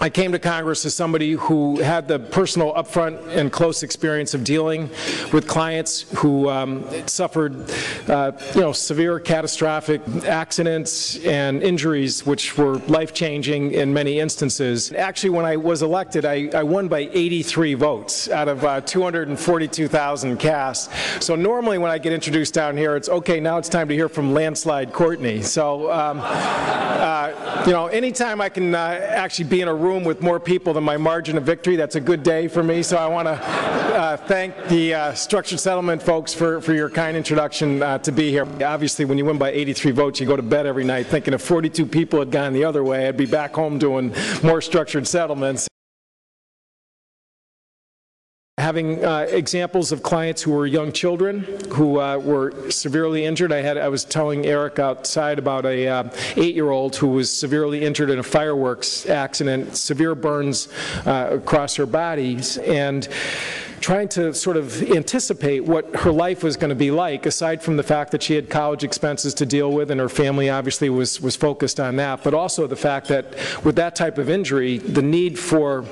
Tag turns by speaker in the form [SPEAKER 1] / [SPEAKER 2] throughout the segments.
[SPEAKER 1] I came to Congress as somebody who had the personal upfront and close experience of dealing with clients who suffered severe catastrophic accidents and injuries which were life-changing in many instances. Actually, when I was elected, I won by 83 votes out of 242,000 cast. So normally when I get introduced down here, it's okay, now it's time to hear from Landslide Courtney. So anytime I can actually be in a room with more people than my margin of victory, that's a good day for me. So I want to thank the structured settlement folks for your kind introduction to be here. Obviously, when you win by 83 votes, you go to bed every night thinking if 42 people had gone the other way, I'd be back home doing more structured settlements. Having examples of clients who were young children who were severely injured. I was telling Eric outside about a 8-year-old who was severely injured in a fireworks accident, severe burns across her body, and trying to sort of anticipate what her life was going to be like, aside from the fact that she had college expenses to deal with and her family obviously was focused on that, but also the fact that with that type of injury, the need for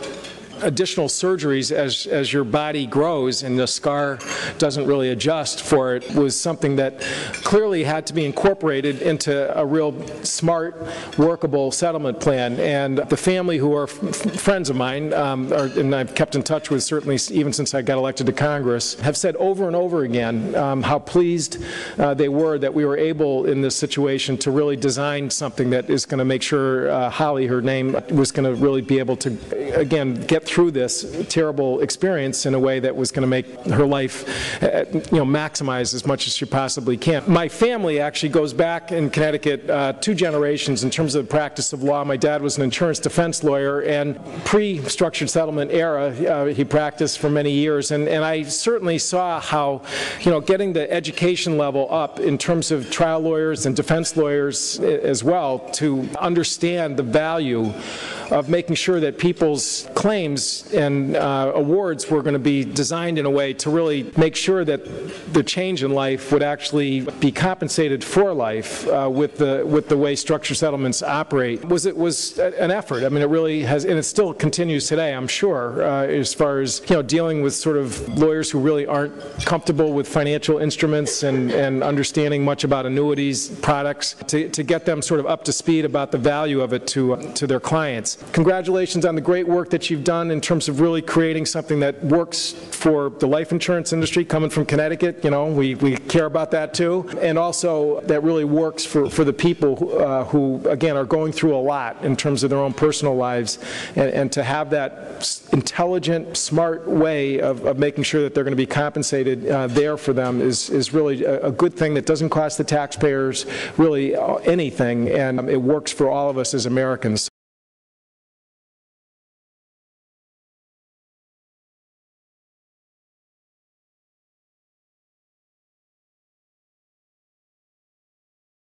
[SPEAKER 1] additional surgeries as your body grows and the scar doesn't really adjust for it was something that clearly had to be incorporated into a real smart, workable settlement plan. And the family, who are friends of mine, and I've kept in touch with certainly even since I got elected to Congress, have said over and over again how pleased they were that we were able in this situation to really design something that is going to make sure Holly, her name, was going to really be able to, again, get through this terrible experience in a way that was going to make her life maximize as much as she possibly can. My family actually goes back in Connecticut 2 generations in terms of the practice of law. My dad was an insurance defense lawyer, and pre-structured settlement era he practiced for many years, and I certainly saw how getting the education level up in terms of trial lawyers and defense lawyers as well to understand the value of making sure that people's claims and awards were going to be designed in a way to really make sure that the change in life would actually be compensated for life with the way structured settlements operate. It was an effort. I mean, it really has, and it still continues today, I'm sure, as far as dealing with sort of lawyers who really aren't comfortable with financial instruments and understanding much about annuities products to get them sort of up to speed about the value of it to their clients. Congratulations on the great work that you've done in terms of really creating something that works for the life insurance industry. Coming from Connecticut, we care about that too, and also that really works for the people who again are going through a lot in terms of their own personal lives, and to have that intelligent, smart way of making sure that they're going to be compensated there for them is really a good thing that doesn't cost the taxpayers really anything, and it works for all of us as Americans.